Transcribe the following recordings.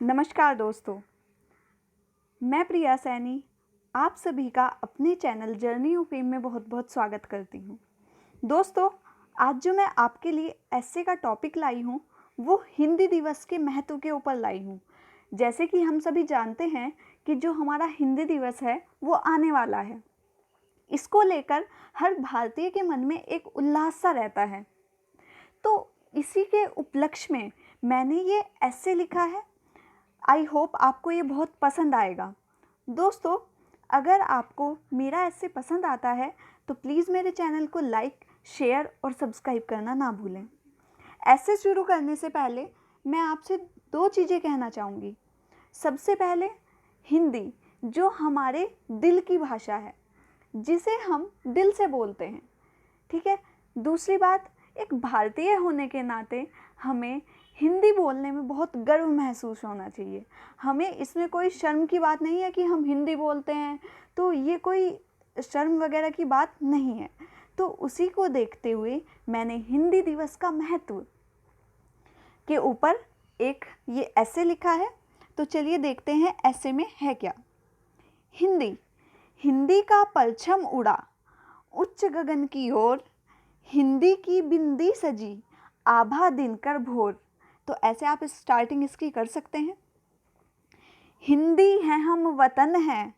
नमस्कार दोस्तों, मैं प्रिया सैनी आप सभी का अपने चैनल जर्नी ऑफ फेम में बहुत बहुत स्वागत करती हूँ। दोस्तों, आज जो मैं आपके लिए ऐसे का टॉपिक लाई हूँ वो हिंदी दिवस के महत्व के ऊपर लाई हूँ। जैसे कि हम सभी जानते हैं कि जो हमारा हिंदी दिवस है वो आने वाला है। इसको लेकर हर भारतीय के मन में एक उल्लास सा रहता है। तो इसी के उपलक्ष्य में मैंने ये ऐसे लिखा है। आई होप आपको ये बहुत पसंद आएगा। दोस्तों, अगर आपको मेरा ऐसे पसंद आता है तो प्लीज़ मेरे चैनल को लाइक, शेयर और सब्सक्राइब करना ना भूलें। ऐसे शुरू करने से पहले मैं आपसे दो चीज़ें कहना चाहूँगी। सबसे पहले, हिंदी जो हमारे दिल की भाषा है, जिसे हम दिल से बोलते हैं, ठीक है। दूसरी बात, एक भारतीय होने के नाते हमें हिंदी बोलने में बहुत गर्व महसूस होना चाहिए। हमें इसमें कोई शर्म की बात नहीं है कि हम हिंदी बोलते हैं, तो ये कोई शर्म वगैरह की बात नहीं है। तो उसी को देखते हुए मैंने हिंदी दिवस का महत्व के ऊपर एक ये ऐसे लिखा है। तो चलिए देखते हैं ऐसे में है क्या। हिंदी हिंदी का परचम उड़ा उच्च गगन की ओर, हिंदी की बिंदी सजी आभा दिनकर भोर। तो ऐसे आप स्टार्टिंग इसकी कर सकते हैं। हिंदी है हम वतन है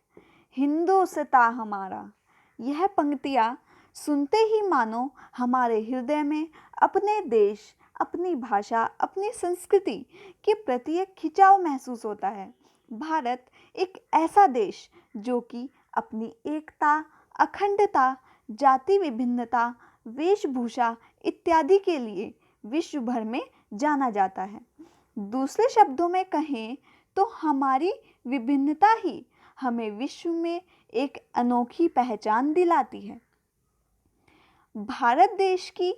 हिंदोस्तां हमारा। यह पंक्तियाँ सुनते ही मानो हमारे हृदय में अपने देश, अपनी भाषा, अपनी संस्कृति के प्रति एक खिंचाव महसूस होता है। भारत एक ऐसा देश जो कि अपनी एकता, अखंडता, जाति विभिन्नता, वेशभूषा इत्यादि के लिए विश्व भर में जाना जाता है। दूसरे शब्दों में कहें तो हमारी विभिन्नता ही हमें विश्व में एक अनोखी पहचान दिलाती है। भारत देश की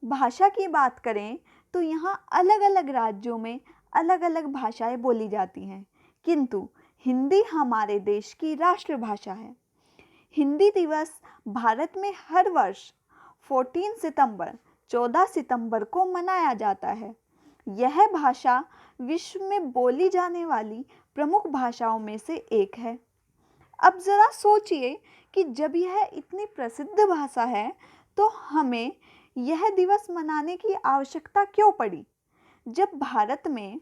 भाषा की बात करें तो यहाँ अलग अलग राज्यों में अलग अलग भाषाएं बोली जाती हैं, किंतु हिंदी हमारे देश की राष्ट्रभाषा है। हिंदी दिवस भारत में हर वर्ष 14 सितंबर को मनाया जाता है। यह भाषा विश्व में बोली जाने वाली प्रमुख भाषाओं में से एक है। अब ज़रा सोचिए कि जब यह इतनी प्रसिद्ध भाषा है तो हमें यह दिवस मनाने की आवश्यकता क्यों पड़ी। जब भारत में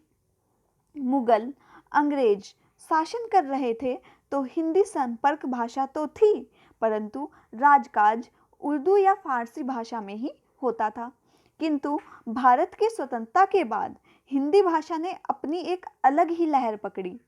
मुगल, अंग्रेज शासन कर रहे थे तो हिंदी संपर्क भाषा तो थी, परंतु राजकाज उर्दू या फारसी भाषा में ही होता था। किंतु भारत की स्वतंत्रता के बाद हिंदी भाषा ने अपनी एक अलग ही लहर पकड़ी।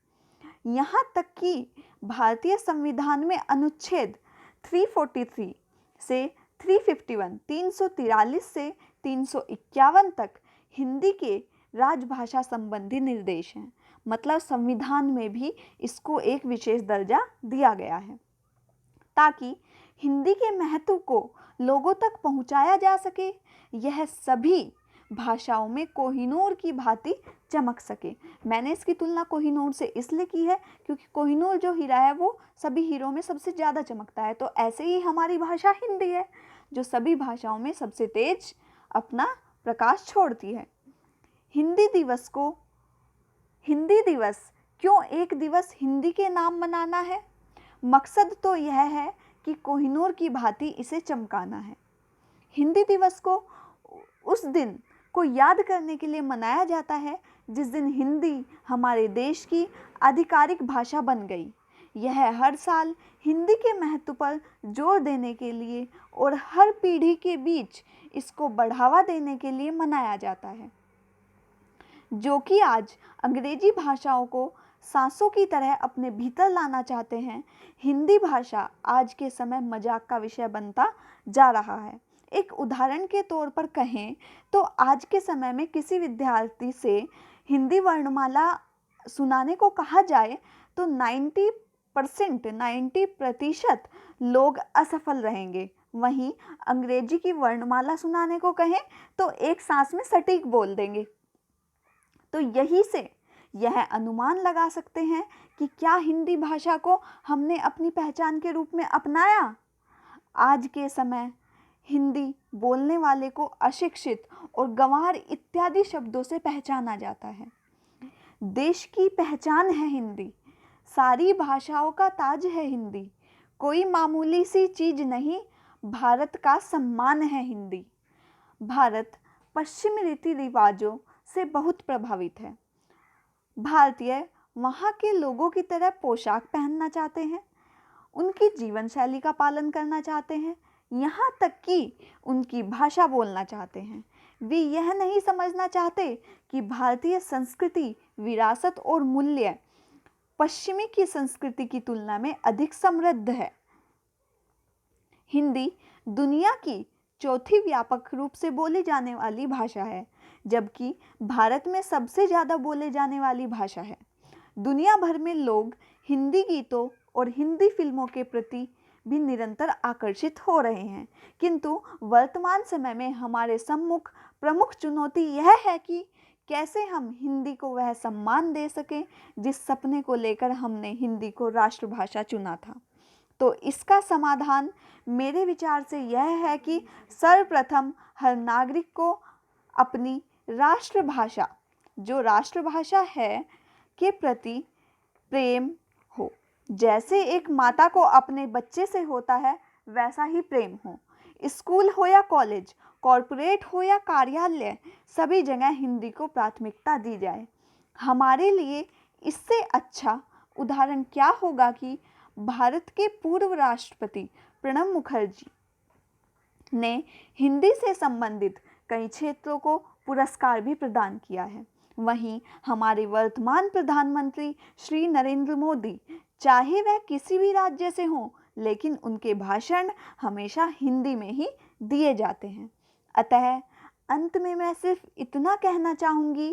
यहाँ तक कि भारतीय संविधान में अनुच्छेद 343 से 351, 343 से 351 तक हिंदी के राजभाषा संबंधी निर्देश हैं। मतलब संविधान में भी इसको एक विशेष दर्जा दिया गया है ताकि हिंदी के महत्व को लोगों तक पहुंचाया जा सके। यह सभी भाषाओं में कोहिनूर की भांति चमक सके। मैंने इसकी तुलना कोहिनूर से इसलिए की है क्योंकि कोहिनूर जो हीरा है वो सभी हीरों में सबसे ज़्यादा चमकता है। तो ऐसे ही हमारी भाषा हिंदी है जो सभी भाषाओं में सबसे तेज अपना प्रकाश छोड़ती है। हिंदी दिवस क्यों एक दिवस हिंदी के नाम मनाना है? मकसद तो यह है कि कोहिनूर की भांति इसे चमकाना है। हिंदी दिवस को उस दिन को याद करने के लिए मनाया जाता है जिस दिन हिंदी हमारे देश की आधिकारिक भाषा बन गई। यह हर साल हिंदी के महत्व पर जोर देने के लिए और हर पीढ़ी के बीच इसको बढ़ावा देने के लिए मनाया जाता है। जो कि आज अंग्रेजी भाषाओं को सांसों की तरह अपने भीतर लाना चाहते हैं, हिंदी भाषा आज के समय मजाक का विषय बनता जा रहा है। एक उदाहरण के तौर पर कहें तो आज के समय में किसी विद्यार्थी से हिंदी वर्णमाला सुनाने को कहा जाए तो 90% लोग असफल रहेंगे। वहीं अंग्रेजी की वर्णमाला सुनाने को कहें तो एक सांस में सटीक बोल देंगे। तो यही से यह अनुमान लगा सकते हैं कि क्या हिंदी भाषा को हमने अपनी पहचान के रूप में अपनाया। आज के समय हिंदी बोलने वाले को अशिक्षित और गंवार इत्यादि शब्दों से पहचाना जाता है। देश की पहचान है हिंदी, सारी भाषाओं का ताज है हिंदी, कोई मामूली सी चीज़ नहीं, भारत का सम्मान है हिंदी। भारत पश्चिमी रीति रिवाजों से बहुत प्रभावित है। भारतीय वहाँ के लोगों की तरह पोशाक पहनना चाहते हैं, उनकी जीवन शैली का पालन करना चाहते हैं, यहाँ तक कि उनकी भाषा बोलना चाहते हैं। वे यह नहीं समझना चाहते कि भारतीय संस्कृति, विरासत और मूल्य पश्चिमी की संस्कृति की तुलना में अधिक समृद्ध है। हिंदी दुनिया की चौथी व्यापक रूप से बोली जाने वाली भाषा है, जबकि भारत में सबसे ज़्यादा बोले जाने वाली भाषा है। दुनिया भर में लोग हिंदी गीतों और हिंदी फिल्मों के प्रति भी निरंतर आकर्षित हो रहे हैं, किंतु वर्तमान समय में हमारे सम्मुख प्रमुख चुनौती यह है कि कैसे हम हिंदी को वह सम्मान दे सकें जिस सपने को लेकर हमने हिंदी को राष्ट्रभाषा चुना था। तो इसका समाधान मेरे विचार से यह है कि सर्वप्रथम हर नागरिक को अपनी राष्ट्रभाषा, जो राष्ट्रभाषा है, के प्रति प्रेम हो। जैसे एक माता को अपने बच्चे से होता है, वैसा ही प्रेम हो। स्कूल हो या कॉलेज, कॉरपोरेट हो या कार्यालय, सभी जगह हिंदी को प्राथमिकता दी जाए। हमारे लिए इससे अच्छा उदाहरण क्या होगा कि भारत के पूर्व राष्ट्रपति प्रणब मुखर्जी ने हिंदी से संबंधित कई क्षेत्रों को पुरस्कार भी प्रदान किया है। वहीं हमारे वर्तमान प्रधानमंत्री श्री नरेंद्र मोदी, चाहे वह किसी भी राज्य से हों, लेकिन उनके भाषण हमेशा हिंदी में ही दिए जाते हैं। अतः अंत में मैं सिर्फ इतना कहना चाहूँगी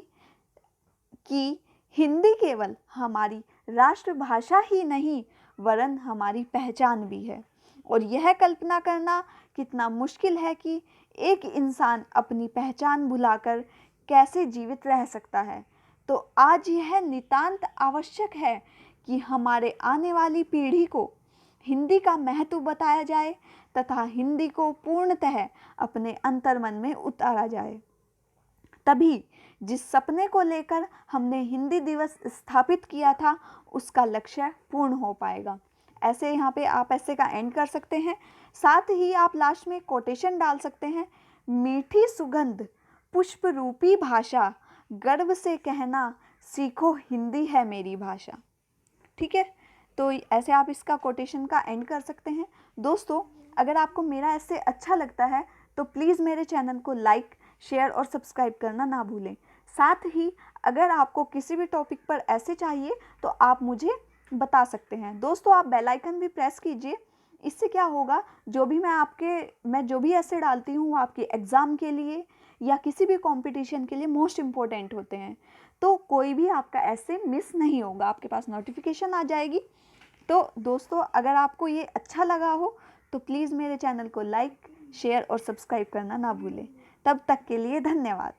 कि हिंदी केवल हमारी राष्ट्रभाषा ही नहीं, वरन हमारी पहचान भी है। और यह कल्पना करना कितना मुश्किल है कि एक इंसान अपनी पहचान भुलाकर कैसे जीवित रह सकता है। तो आज यह नितांत आवश्यक है कि हमारे आने वाली पीढ़ी को हिंदी का महत्व बताया जाए तथा हिंदी को पूर्णतः अपने अंतर्मन में उतारा जाए। तभी जिस सपने को लेकर हमने हिंदी दिवस स्थापित किया था, उसका लक्ष्य पूर्ण हो पाएगा। ऐसे यहाँ पे आप ऐसे का एंड कर सकते हैं। साथ ही आप लास्ट में कोटेशन डाल सकते हैं, मीठी सुगंध पुष्प रूपी भाषा, गर्व से कहना सीखो हिंदी है मेरी भाषा। ठीक है, तो ऐसे आप इसका कोटेशन का एंड कर सकते हैं। दोस्तों, अगर आपको मेरा ऐसे अच्छा लगता है तो प्लीज़ मेरे चैनल को लाइक, शेयर और सब्सक्राइब करना ना भूलें। साथ ही अगर आपको किसी भी टॉपिक पर ऐसे चाहिए तो आप मुझे बता सकते हैं। दोस्तों, आप बेल आइकन भी प्रेस कीजिए। इससे क्या होगा, मैं जो भी ऐसे डालती हूँ वो आपके एग्ज़ाम के लिए या किसी भी कंपटीशन के लिए मोस्ट इम्पोर्टेंट होते हैं, तो कोई भी आपका ऐसे मिस नहीं होगा, आपके पास नोटिफिकेशन आ जाएगी। तो दोस्तों, अगर आपको ये अच्छा लगा हो तो प्लीज़ मेरे चैनल को लाइक, शेयर और सब्सक्राइब करना ना भूलें। तब तक के लिए धन्यवाद।